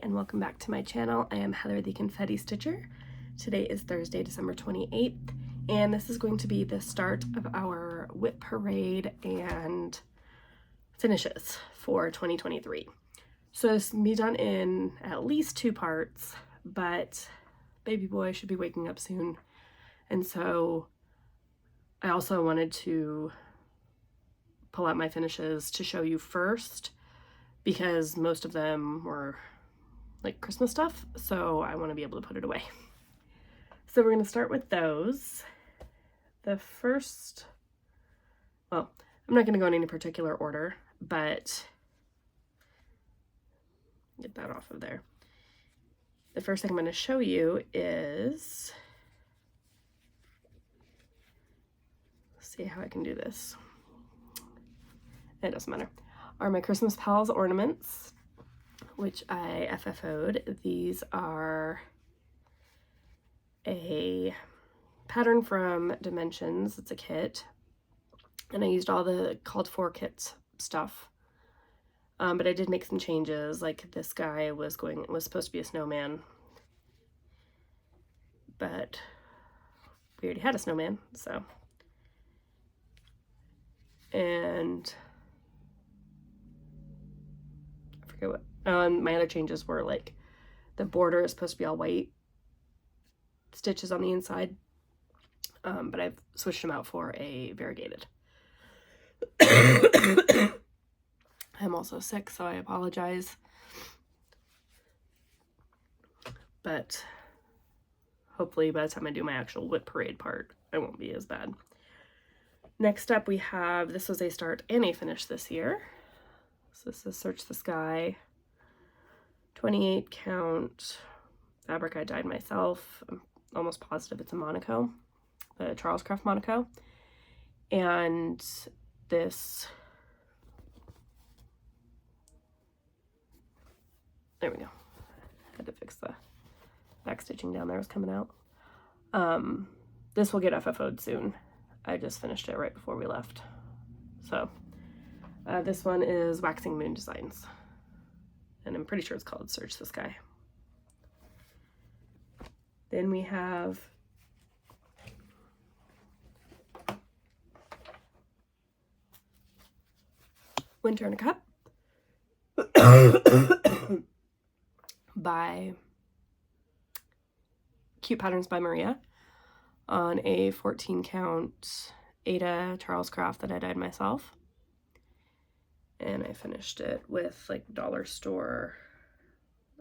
and welcome back to my channel. I am Heather the Confetti Stitcher. Today is Thursday, December 28th, and this is going to be the start of our WIP parade and finishes for 2023. So this can be done in at least 2 parts, but baby boy should be waking up soon. And so I also wanted to pull out my finishes to show you first, because most of them were like Christmas stuff, so I want to be able to put it away. So we're going to start with those. The first, well, I'm not going to go in any particular order, but get that off of there. The first thing I'm going to show you is, let's see how I can do this. It doesn't matter. Are my Christmas Pals ornaments, which I FFO'd. These are a pattern from Dimensions. It's a kit, and I used all the called for kit stuff, but I did make some changes. Like this guy was supposed to be a snowman, but we already had a snowman, so. And what my other changes were, like the border is supposed to be all white stitches on the inside, but I've switched them out for a variegated. I'm also sick, so I apologize, but hopefully by the time I do my actual WIP parade part, I won't be as bad. Next up we have, this was a start and a finish this year. So this is Search the Sky, 28 count fabric I dyed myself. I'm almost positive it's a Monaco, the Charles Craft Monaco. And this, there we go. Had to fix the back stitching down there, was coming out. This will get FFO'd soon. I just finished it right before we left. So. This one is Waxing Moon Designs, and I'm pretty sure it's called Search the Sky. Then we have Winter in a Cup by Cute Patterns by Maria on a 14 count Ada Charles Craft that I dyed myself. And I finished it with like dollar store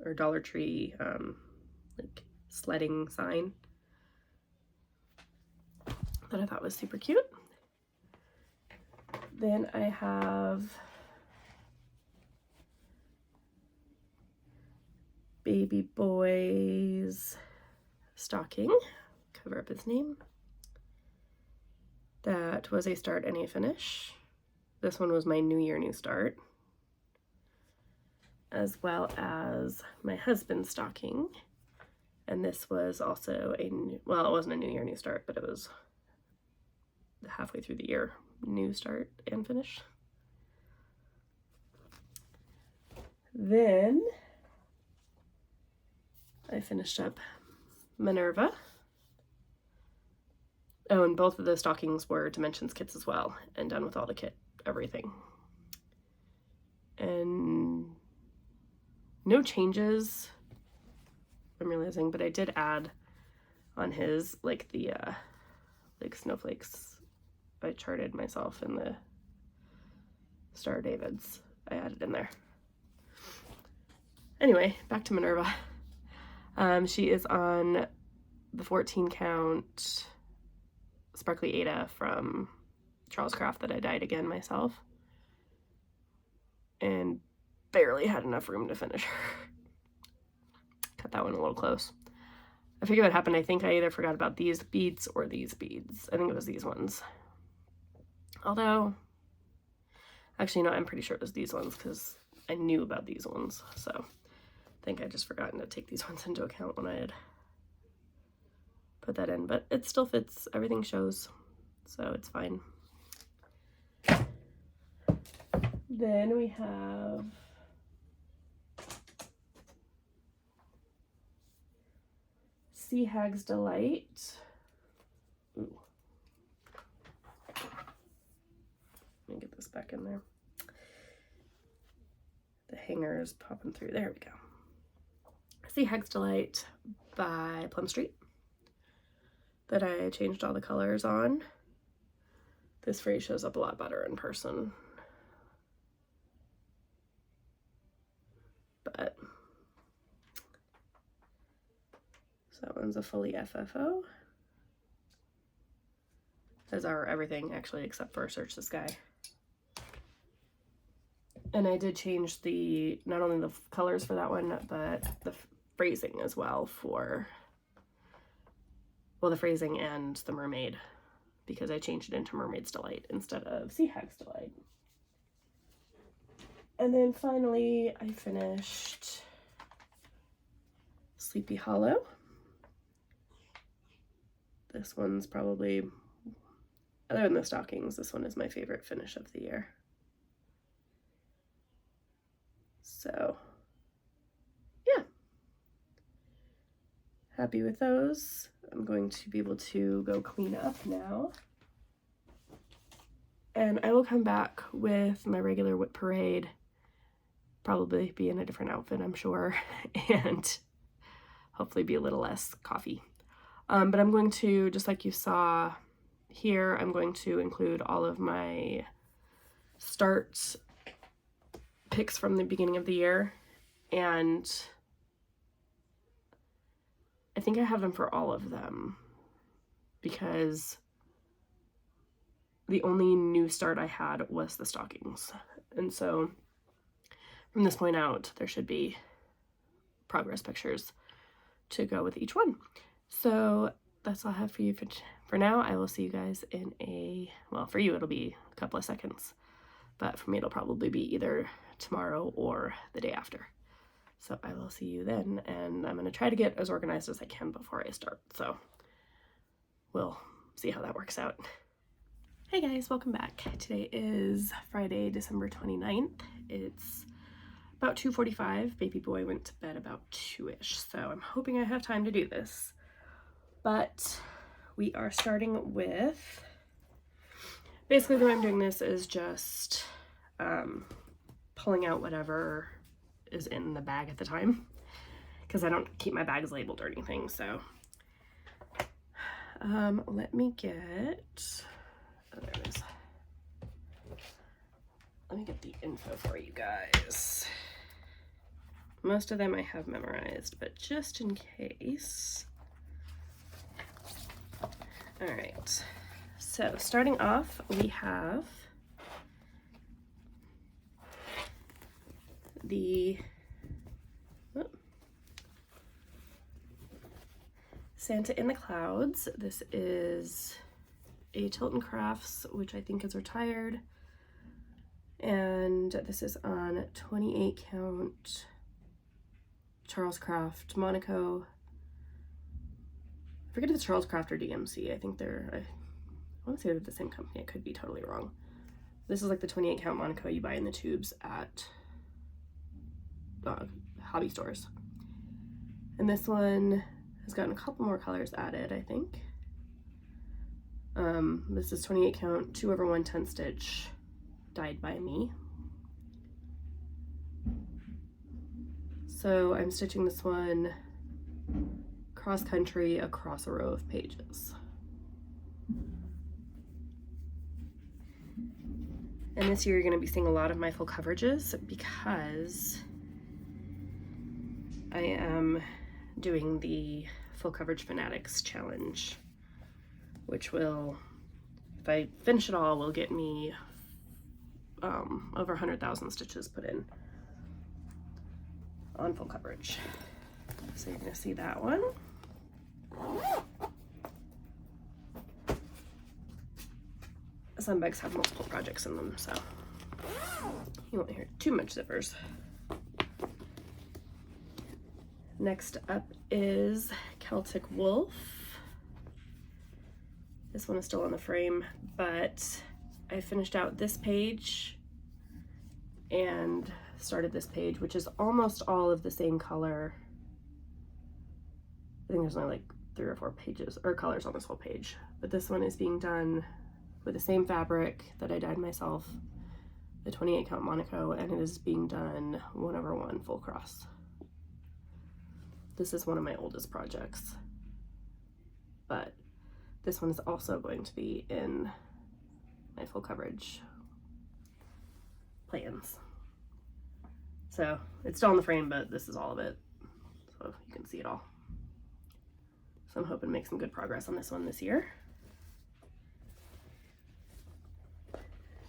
or Dollar Tree like sledding sign that I thought was super cute. Then I have baby boy's stocking, cover up his name. That was a start and a finish. This one was my New Year, New Start, as well as my husband's stocking. And this was also a new, well, it wasn't a New Year, New Start, but it was halfway through the year, new start and finish. Then I finished up Minerva. Oh, and both of the stockings were Dimensions kits as well, and done with all the kit. Everything. And no changes I'm realizing, but I did add on his, like the like snowflakes I charted myself in the Star of David's. I added in there. Anyway, back to Minerva. She is on the 14 count Sparkly Ada from Charles Craft that I dyed again myself, and barely had enough room to finish her. Cut that one a little close. I forget what happened. I think I either forgot about these beads or these beads. I think it was these ones. Although, actually no, I'm pretty sure it was these ones because I knew about these ones. So I think I just forgotten to take these ones into account when I had put that in, but it still fits. Everything shows, so it's fine. Then we have Sea Hag's Delight. Ooh. Let me get this back in there. The hanger is popping through. There we go. Sea Hag's Delight by Plum Street that I changed all the colors on. This phrase shows up a lot better in person. But so that one's a fully FFO. As are everything actually except for Search the Sky. And I did change the not only the colors for that one, but the phrasing as well for, well, the phrasing and the mermaid, because I changed it into Mermaid's Delight instead of Sea Hag's Delight. And then finally I finished Sleepy Hollow. This one's probably, other than the stockings, this one is my favorite finish of the year. So yeah, happy with those. I'm going to be able to go clean up now. And I will come back with my regular WIP parade, probably be in a different outfit, I'm sure, and hopefully be a little less coffee. But I'm going to, just like you saw here, I'm going to include all of my start picks from the beginning of the year, and I think I have them for all of them because the only new start I had was the stockings. And so from this point out, there should be progress pictures to go with each one. So that's all I have for you for now. I will see you guys in a, well, for you it'll be a couple of seconds, but for me it'll probably be either tomorrow or the day after. So I will see you then, and I'm going to try to get as organized as I can before I start. So we'll see how that works out. Hey guys, welcome back. Today is Friday, December 29th. It's about 2:45. Baby boy went to bed about 2-ish, so I'm hoping I have time to do this. But we are starting with, basically the way I'm doing this is just pulling out whatever is in the bag at the time, because I don't keep my bags labeled or anything. So let me get, oh, there it is. Let me get the info for you guys. Most of them I have memorized, but just in case. All right, so starting off, we have the Santa in the Clouds. This is a Tilton Crafts, which I think is retired, and this is on 28 count Charles Craft Monaco. I forget if it's Charles Craft or DMC. I think they're, I want to say they're the same company. I could be totally wrong. This is like the 28 count Monaco you buy in the tubes at hobby stores. And this one has gotten a couple more colors added, I think. This is 28 count 2/1 10 stitch dyed by me. So I'm stitching this one cross country across a row of pages. And this year you're going to be seeing a lot of my full coverages because I am doing the Full Coverage Fanatics challenge, which will, if I finish it all, will get me over 100,000 stitches put in on full coverage. So you're going to see that one. Some bags have multiple projects in them, so you won't hear too much zippers. Next up is Celtic Wolf. This one is still on the frame, but I finished out this page and started this page, which is almost all of the same color. I think there's only like 3 or 4 pages or colors on this whole page, but this one is being done with the same fabric that I dyed myself, the 28 count Monaco, and it is being done 1/1 full cross. This is one of my oldest projects, but this one is also going to be in my full coverage plans. So it's still in the frame, but this is all of it, so you can see it all. So I'm hoping to make some good progress on this one this year.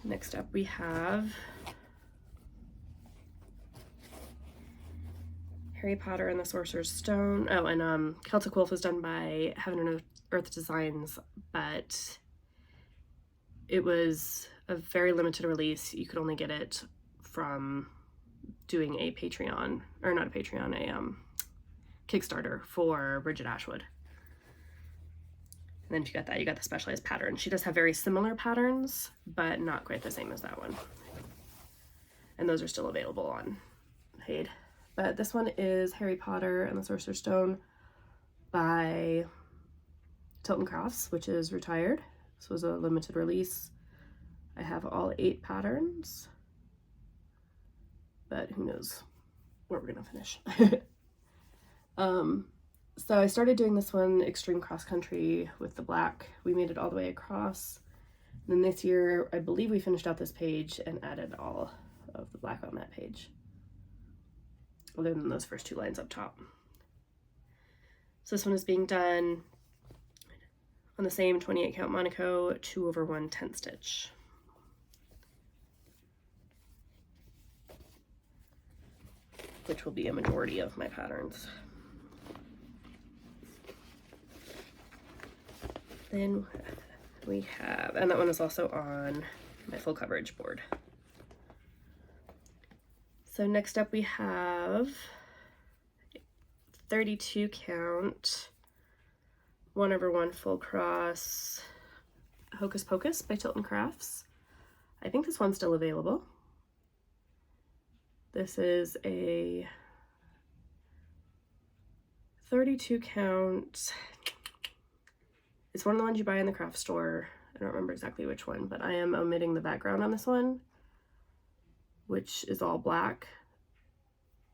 Next up we have Harry Potter and the Sorcerer's Stone. Oh, and Celtic Wolf was done by Heaven and Earth Designs, but it was a very limited release. You could only get it from doing a Patreon, or not a Patreon, a Kickstarter for Bridget Ashwood. And then if you got that, you got the specialized pattern. She does have very similar patterns, but not quite the same as that one. And those are still available on Paid. But this one is Harry Potter and the Sorcerer's Stone by Tilton Crafts, which is retired. This was a limited release. I have all 8 patterns, but who knows where we're gonna finish. So I started doing this one extreme cross country with the black. We made it all the way across. And then this year, I believe we finished out this page and added all of the black on that page, other than those first 2 lines up top. So this one is being done on the same 28 count Monaco 2/1 10 stitch. Which will be a majority of my patterns. Then we have, and that one is also on my full coverage board. So next up we have 32 count 1/1 full cross Hocus Pocus by Tilton Crafts. I think this one's still available. This is a 32 count. It's one of the ones you buy in the craft store. I don't remember exactly which one, but I am omitting the background on this one, which is all black,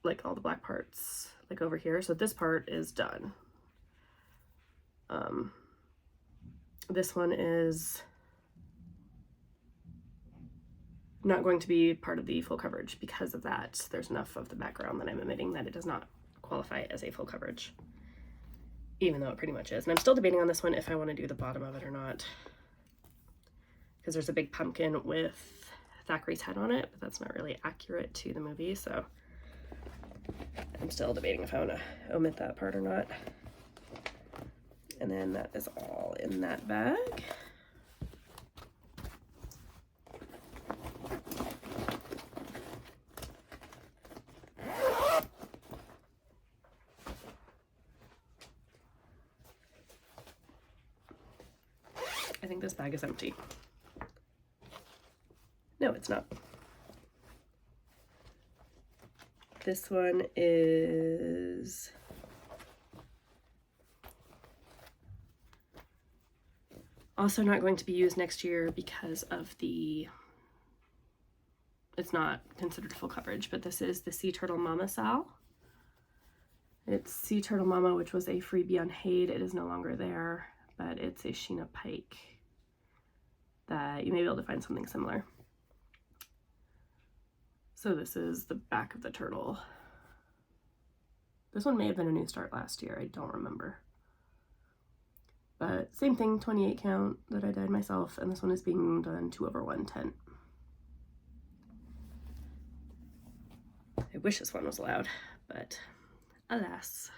like all the black parts, like over here. So this part is done. This one is not going to be part of the full coverage because of that. There's enough of the background that I'm omitting that it does not qualify as a full coverage, even though it pretty much is. And I'm still debating on this one if I want to do the bottom of it or not, because there's a big pumpkin with Thackeray's head on it, but that's not really accurate to the movie, so I'm still debating if I want to omit that part or not. And then that is all in that bag. I think this bag is empty. No, it's not. This one is also not going to be used next year because of it's not considered full coverage, but this is the Sea Turtle Mama Sal. It's Sea Turtle Mama, which was a freebie on Haid. It is no longer there, but it's a Sheena Pike that you may be able to find something similar. So this is the back of the turtle. This one may have been a new start last year, I don't remember. But same thing, 28 count that I dyed myself, and this one is being done 2/1 10. I wish this one was allowed, but alas.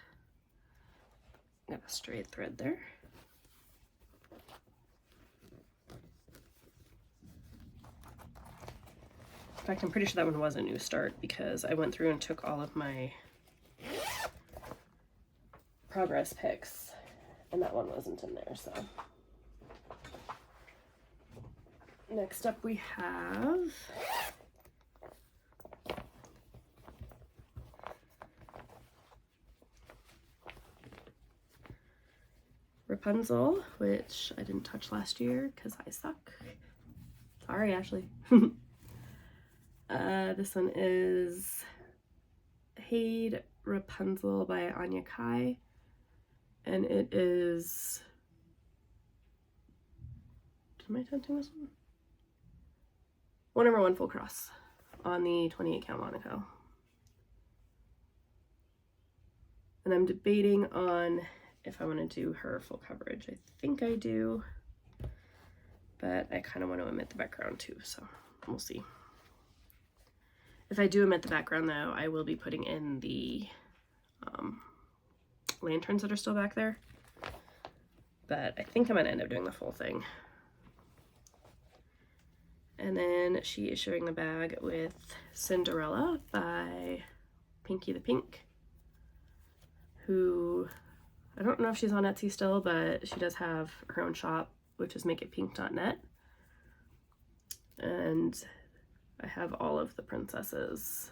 Got a straight thread there. In fact, I'm pretty sure that one was a new start because I went through and took all of my progress pics, and that one wasn't in there, so. Next up we have Rapunzel, which I didn't touch last year because I suck. Sorry, Ashley. This one is Heather-Confetti by Anya Kai, and it is, am I touching this one? 1/1 full cross on the 28 count Monaco. And I'm debating on if I want to do her full coverage. I think I do, but I kind of want to omit the background too, so we'll see. If I do omit the background though, I will be putting in the lanterns that are still back there, but I think I'm going to end up doing the full thing. And then she is showing the bag with Cinderella by Pinky the Pink, who, I don't know if she's on Etsy still, but she does have her own shop, which is makeitpink.net. And I have all of the princesses,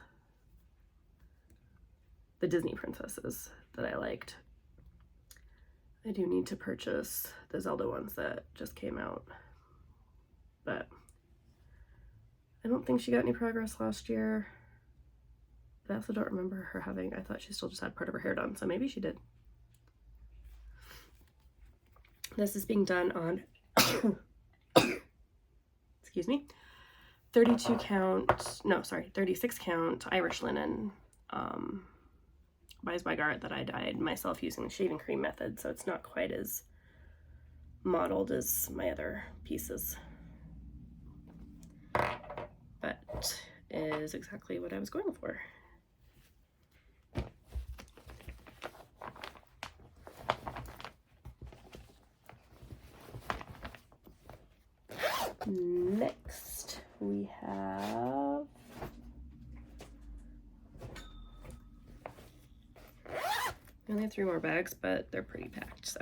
the Disney princesses that I liked. I do need to purchase the Zelda ones that just came out, but I don't think she got any progress last year. But I also don't remember her having, I thought she still just had part of her hair done, so maybe she did. This is being done on, excuse me, 36 count Irish linen by Zweigart that I dyed myself using the shaving cream method, so it's not quite as mottled as my other pieces, but is exactly what I was going for. Next we have we only have 3 more bags, but they're pretty packed, so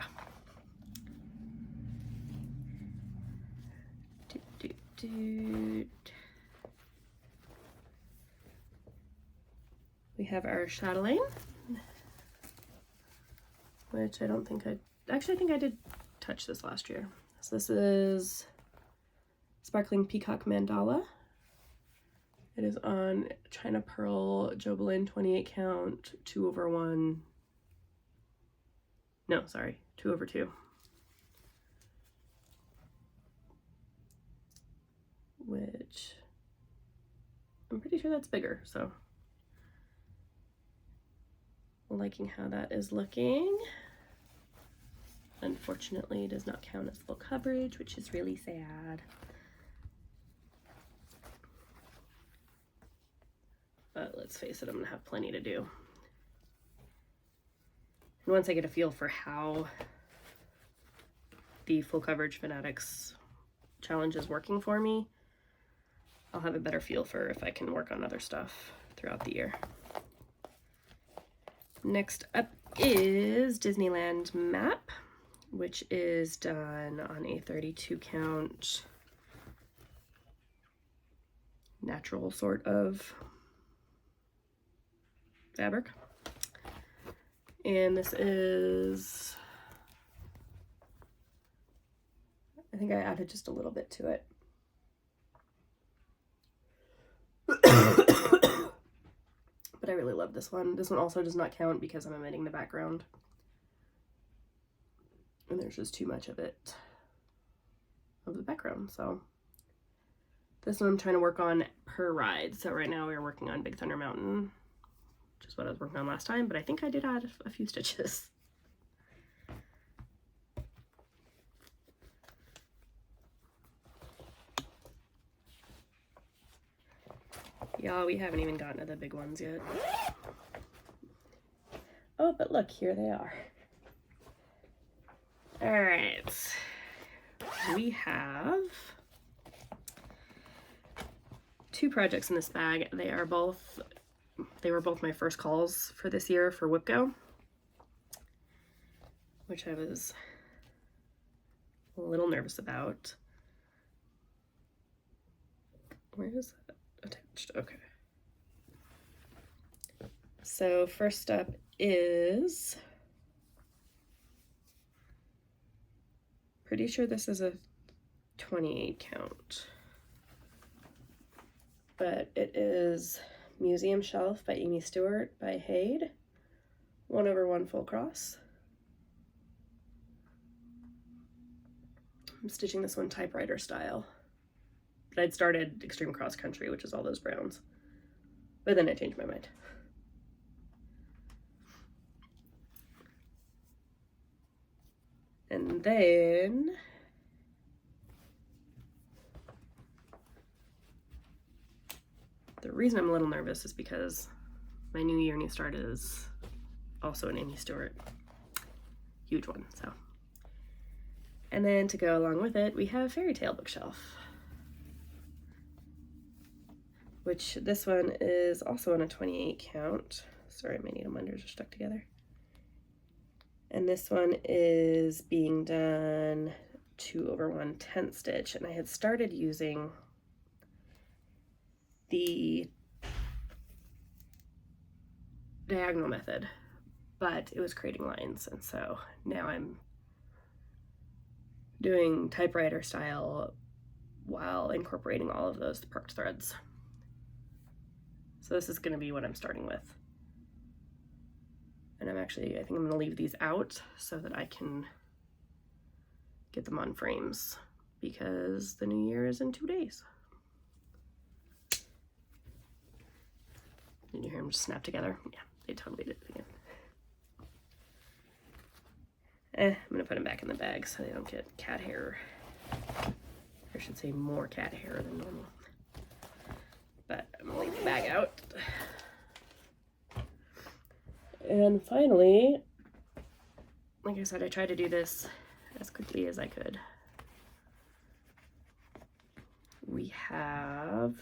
we have our chatelaine, which I don't think I think I did touch this last year. So this is Sparkling Peacock Mandala. It is on China Pearl Jobelin 28 count 2/1. No, sorry, 2/2. Which I'm pretty sure that's bigger, so liking how that is looking. Unfortunately, it does not count as full coverage, which is really sad. But let's face it, I'm gonna have plenty to do. And once I get a feel for how the full coverage Fanatics challenge is working for me, I'll have a better feel for if I can work on other stuff throughout the year. Next up is Disneyland Map, which is done on a 32 count natural sort of fabric. And this is, I think I added just a little bit to it. But I really love this one. This one also does not count because I'm omitting the background. And there's just too much of it, of the background. So this one I'm trying to work on per ride. So right now we're working on Big Thunder Mountain, which is what I was working on last time, but I think I did add a few stitches. Y'all, we haven't even gotten to the big ones yet. Oh, but look, here they are. All right, we have 2 projects in this bag. They were both my first calls for this year for WIP Go, which I was a little nervous about. Where is that attached? Okay. So first up is Pretty sure this is a 28 count. But it is Museum Shelf by Amy Stewart by Haid, 1/1 full cross. I'm stitching this one typewriter style. But I'd started Extreme Cross Country, which is all those browns. But then I changed my mind. And then the reason I'm a little nervous is because my new year, new start is also an Amy Stewart. Huge one, so. And then to go along with it, we have Fairy Tale Bookshelf, which this one is also on a 28 count. Sorry, my needle minders are stuck together. And this one is being done 2/1 10th stitch, and I had started using the diagonal method, but it was creating lines, and so now I'm doing typewriter style while incorporating all of those perked threads. So this is going to be what I'm starting with. And I think I'm going to leave these out so that I can get them on frames, because the new year is in 2 days. Did you hear them just snap together? Yeah, they totally did it again. I'm going to put them back in the bag so they don't get cat hair. I should say more cat hair than normal. But I'm going to leave the bag out. And finally, like I said, I tried to do this as quickly as I could. We have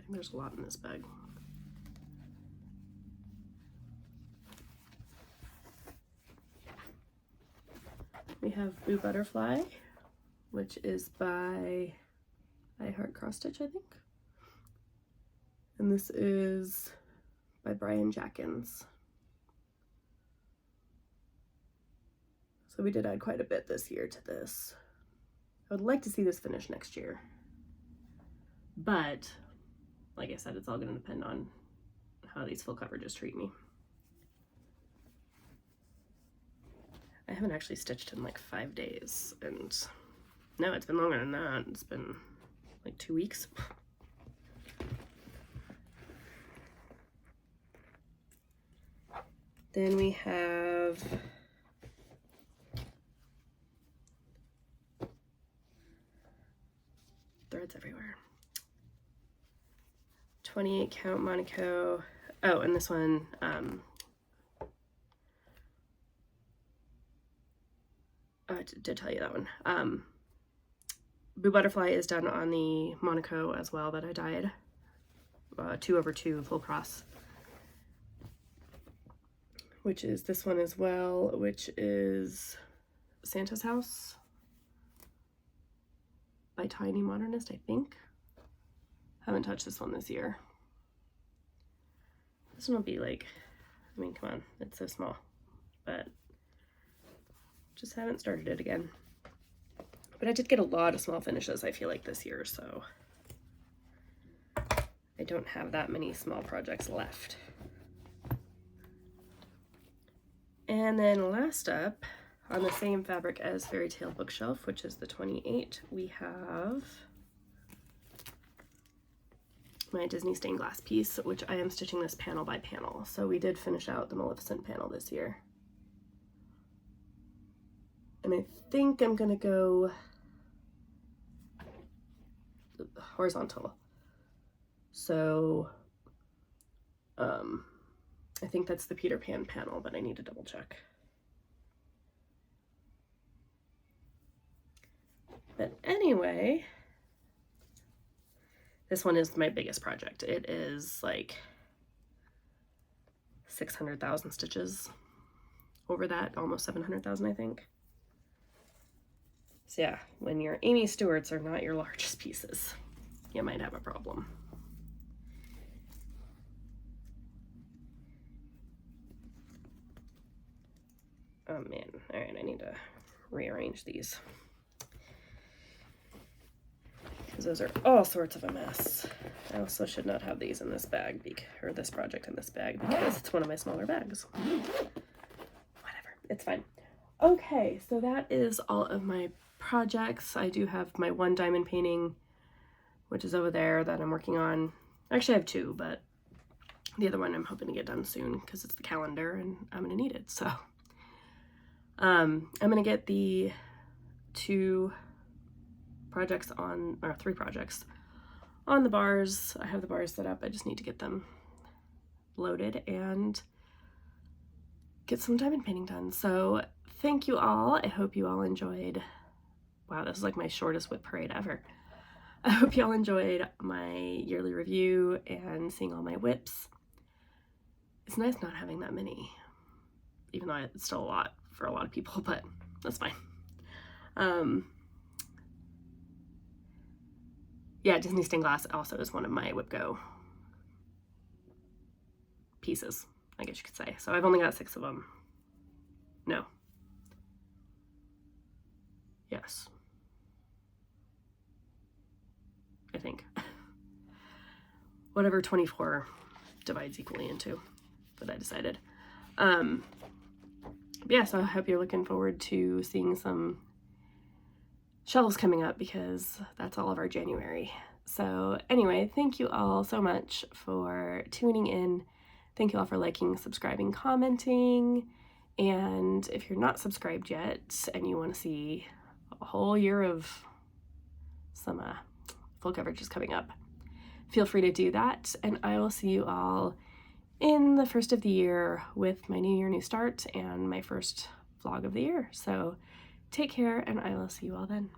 there's a lot in this bag. We have Blue Butterfly, which is by I Heart Cross Stitch, I think. And this is by Brian Jackins. So we did add quite a bit this year to this. I would like to see this finish next year. But like I said, it's all going to depend on how these full coverages treat me. I haven't actually stitched in like 5 days, and no, it's been longer than that. It's been like 2 weeks. Then we have threads everywhere. 28 count Monaco. Oh, and this one, I did tell you that one. Blue Butterfly is done on the Monaco as well that I dyed. 2/2 full cross. Which is this one as well, which is Santa's House by Tiny Modernist, I think. Haven't touched this one this year. This one will be like, I mean, come on, it's so small, but just haven't started it again. But I did get a lot of small finishes, I feel like, this year, so I don't have that many small projects left. And then last up, on the same fabric as Fairy Tale Bookshelf, which is the 28, we have my Disney stained glass piece, which I am stitching this panel by panel. So we did finish out the Maleficent panel this year. And I think I'm gonna go horizontal. So I think that's the Peter Pan panel, but I need to double check. But anyway, this one is my biggest project. It is like 600,000 stitches over that, almost 700,000, I think. So yeah, when your Amy Stewarts are not your largest pieces, you might have a problem. Oh man, all right, I need to rearrange these. Because those are all sorts of a mess. I also should not have these in this bag, or this project in this bag, because it's one of my smaller bags. Whatever, it's fine. Okay, so that is all of my projects. I do have my one diamond painting, which is over there, that I'm working on. Actually, I have two, but the other one I'm hoping to get done soon because it's the calendar and I'm gonna need it. So I'm gonna get the three projects on the bars. I have the bars set up. I just need to get them loaded and get some diamond painting done. So thank you all. I hope you all enjoyed. Wow, this is like my shortest WIP parade ever. I hope you all enjoyed my yearly review and seeing all my WIPs. It's nice not having that many, even though it's still a lot for a lot of people, but that's fine. Yeah, Disney stained glass also is one of my WIP Go pieces, I guess you could say. So I've only got 6 of them. No. Yes. I think. Whatever 24 divides equally into, that I decided. Yeah, so I hope you're looking forward to seeing some shelves coming up, because that's all of our January. So anyway, thank you all so much for tuning in. Thank you all for liking, subscribing, commenting. And if you're not subscribed yet and you want to see a whole year of some full coverages coming up, feel free to do that. And I will see you all in the first of the year with my new year, new start, and my first vlog of the year. So take care, and I will see you all then.